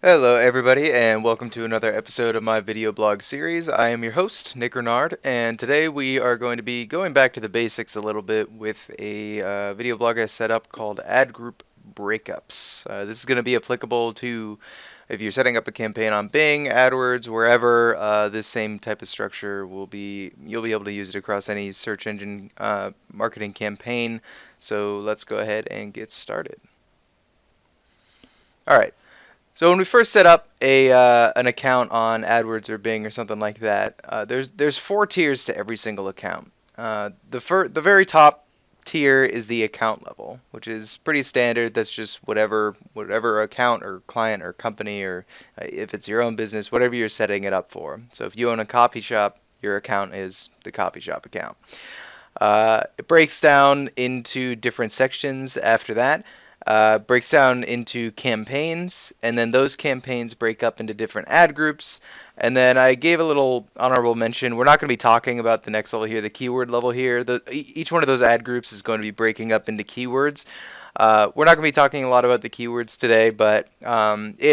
Hello everybody and welcome to another episode of my video blog series. I am your host, Nick Renard, and today we are going to be going back to the basics a little bit with a video blog I set up called Ad Group Break-ups. This is going to be applicable to if you're setting up a campaign on Bing, AdWords, wherever. This same type of structure you'll be able to use it across any search engine marketing campaign. So let's go ahead and get started. All right. So when we first set up an account on AdWords or Bing or something like that, there's four tiers to every single account. The very top tier is the account level, which is pretty standard. That's just whatever account or client or company or if it's your own business, whatever you're setting it up for. So if you own a coffee shop, your account is the coffee shop account. It breaks down into different sections after that. Breaks down into campaigns, and then those campaigns break up into different ad groups. And then I gave a little honorable mention. We're not going to be talking about the next level here, the keyword level here. Each one of those ad groups is going to be breaking up into keywords. We're not going to be talking a lot about the keywords today, but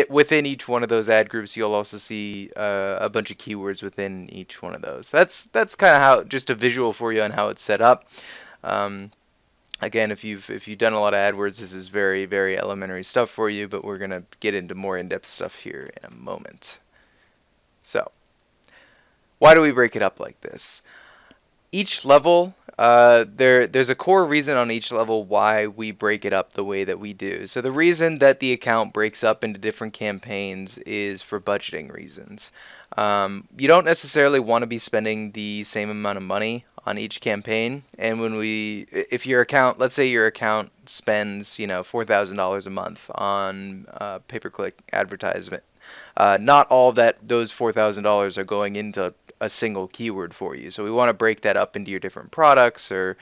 within each one of those ad groups, you'll also see a bunch of keywords within each one of those. That's kind of how, just a visual for you on how it's set up. Again, if you've done a lot of AdWords, this is very elementary stuff for you, but we're gonna get into more in-depth stuff here in a moment. So, why do we break it up like this? Each level, there's a core reason on each level why we break it up the way that we do. So the reason that the account breaks up into different campaigns is for budgeting reasons. You don't necessarily want to be spending the same amount of money on each campaign. And if your account, let's say your account spends, $4,000 a month on pay-per-click advertisement, not all those $4,000 are going into a single keyword for you. So we want to break that up into your different products or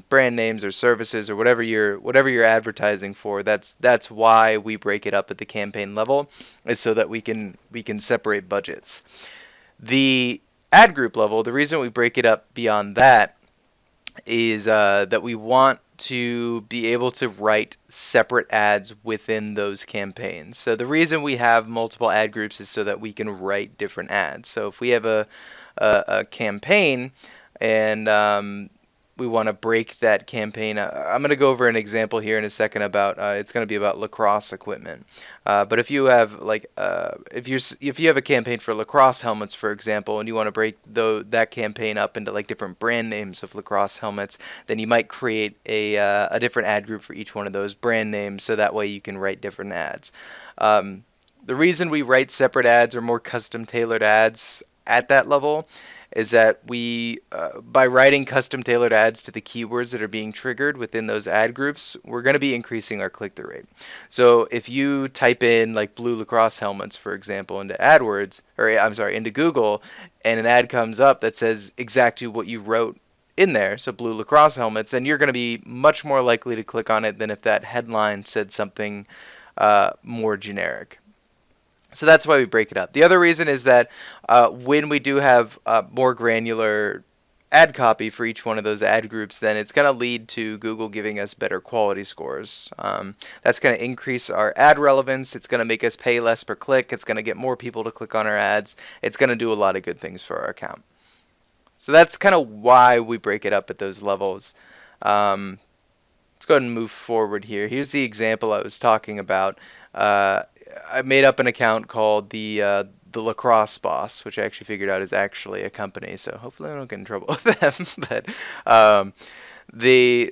brand names or services or whatever you're advertising for. That's why we break it up at the campaign level, is so that we can separate budgets. The ad group level, the reason we break it up beyond that is that we want to be able to write separate ads within those campaigns. So the reason we have multiple ad groups is so that we can write different ads. So if we have a campaign and we want to break that campaign. I'm going to go over an example here in a second about it's going to be about lacrosse equipment. But if you have if you have a campaign for lacrosse helmets, for example, and you want to break that campaign up into like different brand names of lacrosse helmets, then you might create a different ad group for each one of those brand names, so that way you can write different ads. The reason we write separate ads or more custom tailored ads at that level is that by writing custom tailored ads to the keywords that are being triggered within those ad groups, we're going to be increasing our click-through rate. So if you type in like blue lacrosse helmets, for example, into AdWords, or I'm sorry, into Google, and an ad comes up that says exactly what you wrote in there, so blue lacrosse helmets, then you're going to be much more likely to click on it than if that headline said something more generic. So that's why we break it up. The other reason is that when we do have more granular ad copy for each one of those ad groups, then it's going to lead to Google giving us better quality scores. That's going to increase our ad relevance. It's going to make us pay less per click. It's going to get more people to click on our ads. It's going to do a lot of good things for our account. So that's kind of why we break it up at those levels. Let's go ahead and move forward here. Here's the example I was talking about. I made up an account called the Lacrosse Boss, which I actually figured out is actually a company. So hopefully I don't get in trouble with them. But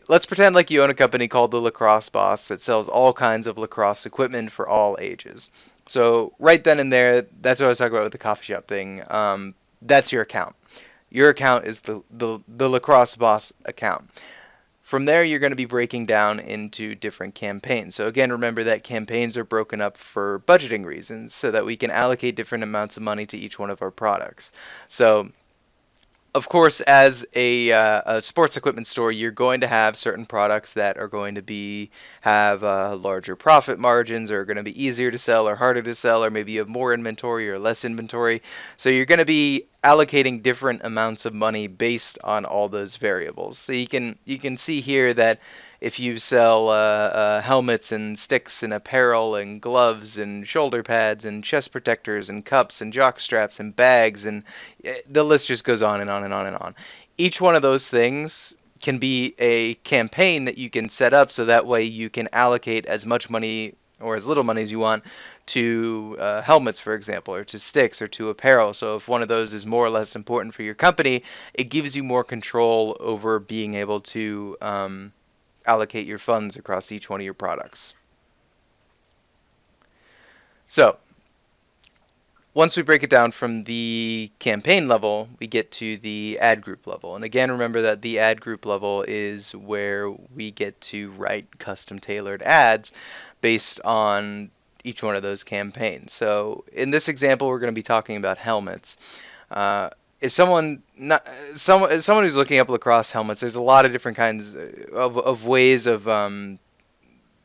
let's pretend like you own a company called the Lacrosse Boss that sells all kinds of lacrosse equipment for all ages. So right then and there, that's what I was talking about with the coffee shop thing. That's your account. Your account is the Lacrosse Boss account. From there, you're going to be breaking down into different campaigns. So again, remember that campaigns are broken up for budgeting reasons so that we can allocate different amounts of money to each one of our products. So of course, as a sports equipment store, you're going to have certain products that are going to have larger profit margins, or are going to be easier to sell or harder to sell, or maybe you have more inventory or less inventory. So you're going to be allocating different amounts of money based on all those variables. So you can see here that if you sell helmets and sticks and apparel and gloves and shoulder pads and chest protectors and cups and jock straps and bags, and the list just goes on and on and on and on. Each one of those things can be a campaign that you can set up so that way you can allocate as much money or as little money as you want to helmets, for example, or to sticks or to apparel. So if one of those is more or less important for your company, it gives you more control over being able to allocate your funds across each one of your products. So once we break it down from the campaign level, we get to the ad group level. And again, remember that the ad group level is where we get to write custom tailored ads based on each one of those campaigns. So in this example, we're going to be talking about helmets. If someone who's looking up lacrosse helmets, there's a lot of different kinds of ways of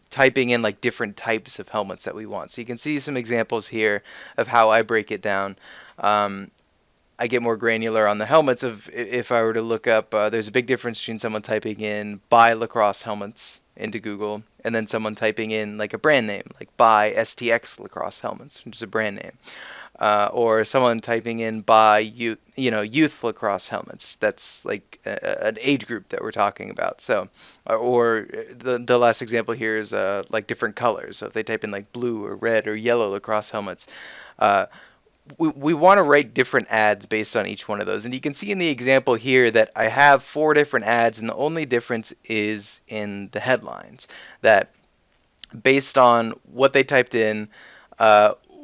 typing in like different types of helmets that we want. So you can see some examples here of how I break it down. I get more granular on the helmets of if I were to look up, there's a big difference between someone typing in buy lacrosse helmets into Google and then someone typing in like a brand name, like buy STX lacrosse helmets, which is a brand name. Or someone typing in buy youth lacrosse helmets. That's like an age group that we're talking about. So, or the last example here is like different colors. So if they type in like blue or red or yellow lacrosse helmets, we want to write different ads based on each one of those. And you can see in the example here that I have 4 different ads, and the only difference is in the headlines. That based on what they typed in,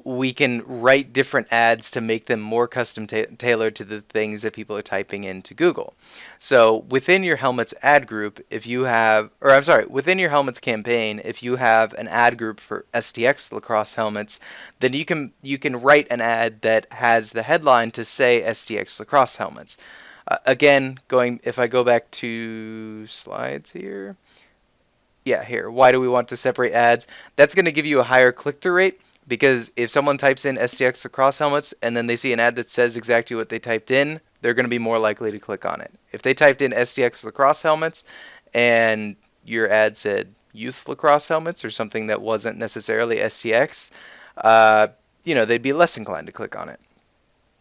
we can write different ads to make them more custom tailored to the things that people are typing into Google. So within your helmets ad group, if you have, or I'm sorry, within your helmets campaign, if you have an ad group for STX lacrosse helmets, then you can write an ad that has the headline to say STX lacrosse helmets. Again, if I go back to slides here. Yeah, here. Why do we want to separate ads? That's going to give you a higher click-through rate. Because if someone types in STX lacrosse helmets and then they see an ad that says exactly what they typed in, they're going to be more likely to click on it. If they typed in STX lacrosse helmets and your ad said youth lacrosse helmets or something that wasn't necessarily STX, they'd be less inclined to click on it.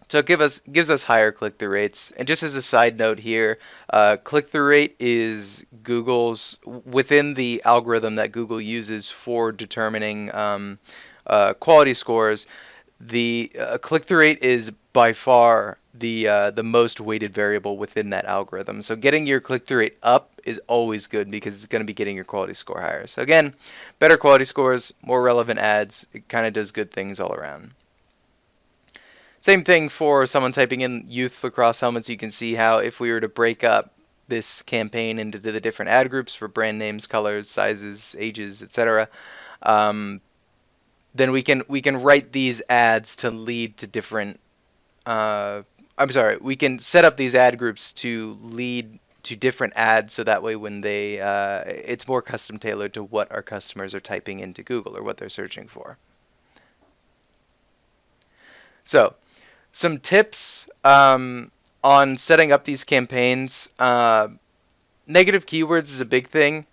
So it gives us higher click-through rates. And just as a side note here, click-through rate is Google's, within the algorithm that Google uses for determining quality scores, the click-through rate is by far the most weighted variable within that algorithm. So getting your click-through rate up is always good because it's going to be getting your quality score higher. So again, better quality scores, more relevant ads, it kind of does good things all around. Same thing for someone typing in youth lacrosse helmets. You can see how if we were to break up this campaign into the different ad groups for brand names, colors, sizes, ages, etc., then we can write these ads to lead to different. We can set up these ad groups to lead to different ads, so that way when it's more custom tailored to what our customers are typing into Google or what they're searching for. So, some tips on setting up these campaigns. Negative keywords is a big thing.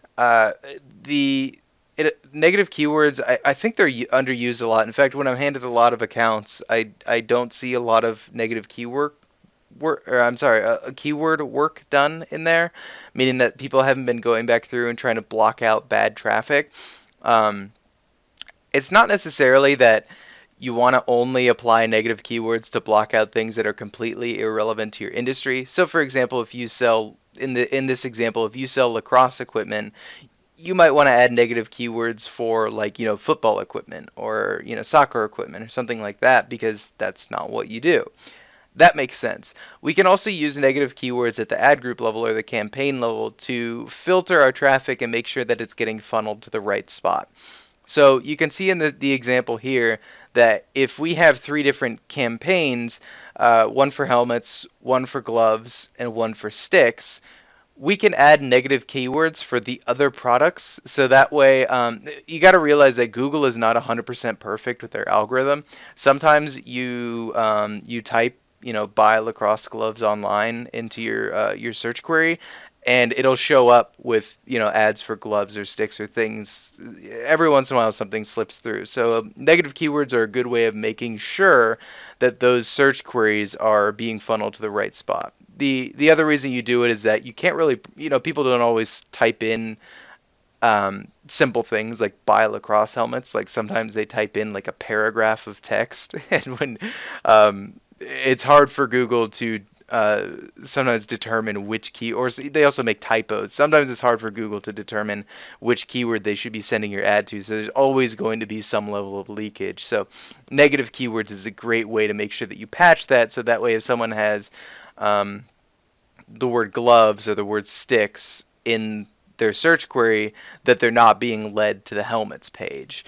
Negative keywords, I think they're underused a lot. In fact, when I'm handed a lot of accounts, I don't see a lot of negative keyword work done in there, meaning that people haven't been going back through and trying to block out bad traffic. It's not necessarily that you want to only apply negative keywords to block out things that are completely irrelevant to your industry. So, for example, if you sell in this example, if you sell lacrosse equipment, you might want to add negative keywords for football equipment or soccer equipment or something like that, because that's not what you do. That makes sense. We can also use negative keywords at the ad group level or the campaign level to filter our traffic and make sure that it's getting funneled to the right spot. So you can see in the example here that if we have 3 different campaigns, one for helmets, one for gloves, and one for sticks, we can add negative keywords for the other products. So that way, you got to realize that Google is not 100% perfect with their algorithm. Sometimes you type buy lacrosse gloves online into your search query, and it'll show up with, ads for gloves or sticks or things. Every once in a while something slips through. So negative keywords are a good way of making sure that those search queries are being funneled to the right spot. The other reason you do it is that you can't really, people don't always type in simple things like buy lacrosse helmets. Like sometimes they type in like a paragraph of text, and when it's hard for Google to sometimes determine which key, or they also make typos. Sometimes it's hard for Google to determine which keyword they should be sending your ad to. So there's always going to be some level of leakage. So negative keywords is a great way to make sure that you patch that. So that way, if someone has the word gloves or the word sticks in their search query, that they're not being led to the helmets page.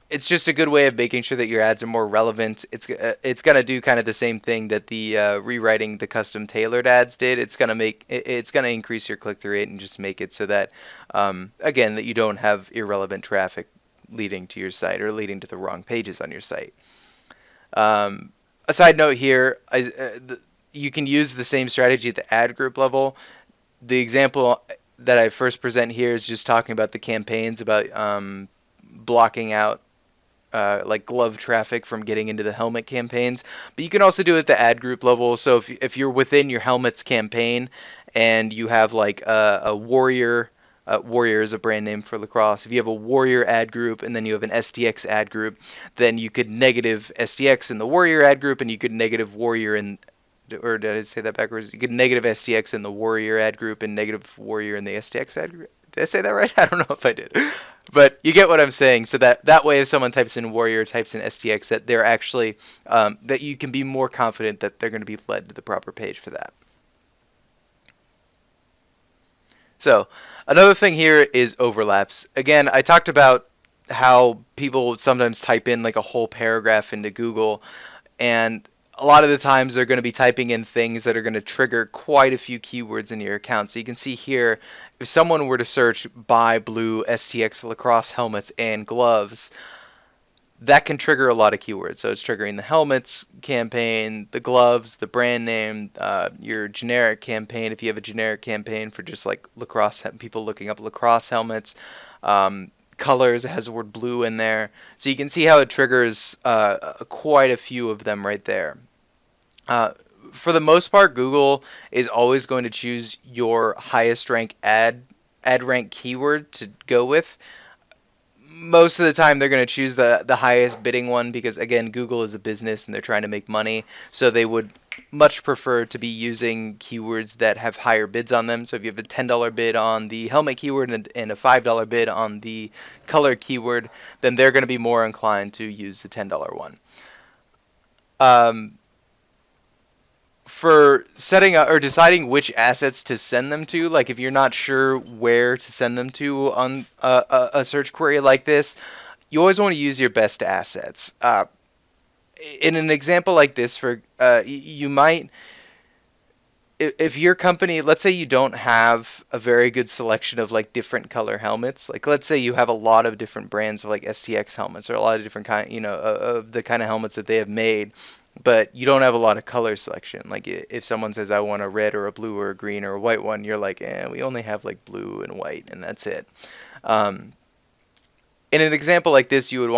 It's just a good way of making sure that your ads are more relevant. It's gonna do kind of the same thing that the rewriting the custom tailored ads did. It's gonna increase your click through rate and just make it so that again, that you don't have irrelevant traffic leading to your site or leading to the wrong pages on your site. A side note here, you can use the same strategy at the ad group level. The example that I first present here is just talking about the campaigns about blocking out like glove traffic from getting into the helmet campaigns. But you can also do it at the ad group level. So if you're within your helmets campaign and you have like a Warrior, Warrior is a brand name for lacrosse. If you have a Warrior ad group and then you have an SDX ad group, then you could negative SDX in the Warrior ad group and you could negative Warrior in, or did I say that backwards? You could negative SDX in the Warrior ad group and negative Warrior in the SDX ad group. Did I say that right? I don't know if I did. But you get what I'm saying. So that way, if someone types in Warrior, types in SDX, that they're actually, that you can be more confident that they're going to be led to the proper page for that. So another thing here is overlaps. Again, I talked about how people sometimes type in like a whole paragraph into Google, and a lot of the times they're going to be typing in things that are going to trigger quite a few keywords in your account. So you can see here, if someone were to search buy blue STX lacrosse helmets and gloves, that can trigger a lot of keywords. So it's triggering the helmets campaign, the gloves, the brand name, your generic campaign. If you have a generic campaign for just like lacrosse, people looking up lacrosse helmets, colors, it has the word blue in there. So you can see how it triggers quite a few of them right there. For the most part, Google is always going to choose your highest rank ad rank keyword to go with. Most of the time they're going to choose the highest bidding one because, again, Google is a business and they're trying to make money. So they would much prefer to be using keywords that have higher bids on them. So if you have a $10 bid on the helmet keyword and a $5 bid on the color keyword, then they're going to be more inclined to use the $10 one. For setting up or deciding which assets to send them to, like if you're not sure where to send them to on a search query like this, you always want to use your best assets. In an example like this, you might, if your company, let's say you don't have a very good selection of like different color helmets, like let's say you have a lot of different brands of like STX helmets or a lot of different of the kind of helmets that they have made, but you don't have a lot of color selection. Like if someone says I want a red or a blue or a green or a white one, you're like, we only have like blue and white and that's it. In an example like this, you would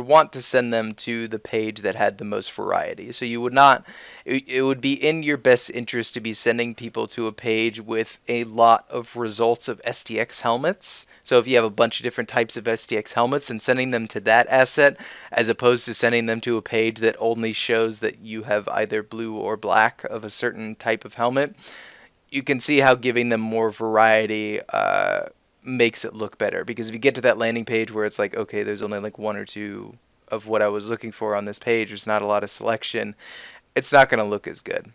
want to send them to the page that had the most variety. So you would not, it would be in your best interest to be sending people to a page with a lot of results of STX helmets. So if you have a bunch of different types of STX helmets and sending them to that asset, as opposed to sending them to a page that only shows that you have either blue or black of a certain type of helmet, you can see how giving them more variety makes it look better. Because if you get to that landing page where it's like, okay, there's only like one or two of what I was looking for on this page, there's not a lot of selection, it's not going to look as good.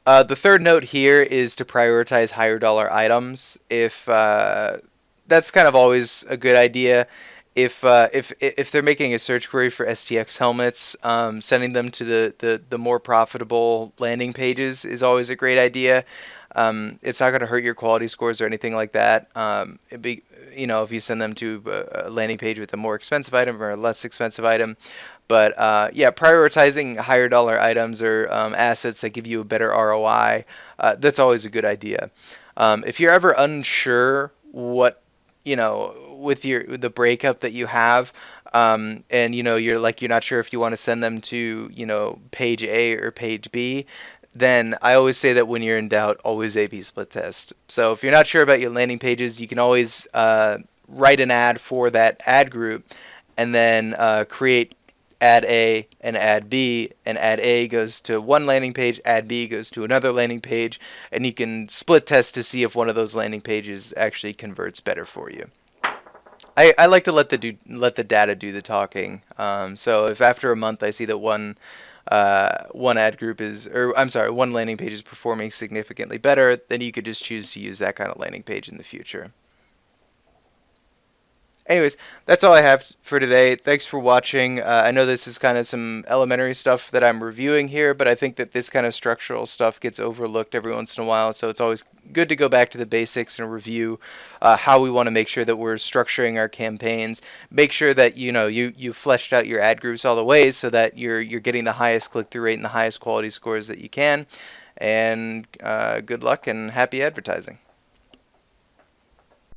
The third note here is to prioritize higher dollar items. If that's kind of always a good idea. If they're making a search query for STX helmets, sending them to the more profitable landing pages is always a great idea. It's not going to hurt your quality scores or anything like that. It'd be, if you send them to a landing page with a more expensive item or a less expensive item. But yeah, prioritizing higher dollar items or assets that give you a better ROI, that's always a good idea. If you're ever unsure what, with the breakup that you have, and you're not sure if you want to send them to page A or page B, then I always say that when you're in doubt, always A/B split test. So if you're not sure about your landing pages, you can always write an ad for that ad group, and then create ad A and ad B, and ad A goes to one landing page, ad B goes to another landing page, and you can split test to see if one of those landing pages actually converts better for you. I like to let the data do the talking. So if after a month I see that one ad group one landing page is performing significantly better, then you could just choose to use that kind of landing page in the future. Anyways, that's all I have for today. Thanks for watching. I know this is kind of some elementary stuff that I'm reviewing here, but I think that this kind of structural stuff gets overlooked every once in a while, so it's always good to go back to the basics and review how we want to make sure that we're structuring our campaigns. Make sure that you fleshed out your ad groups all the ways so that you're getting the highest click-through rate and the highest quality scores that you can. And good luck and happy advertising.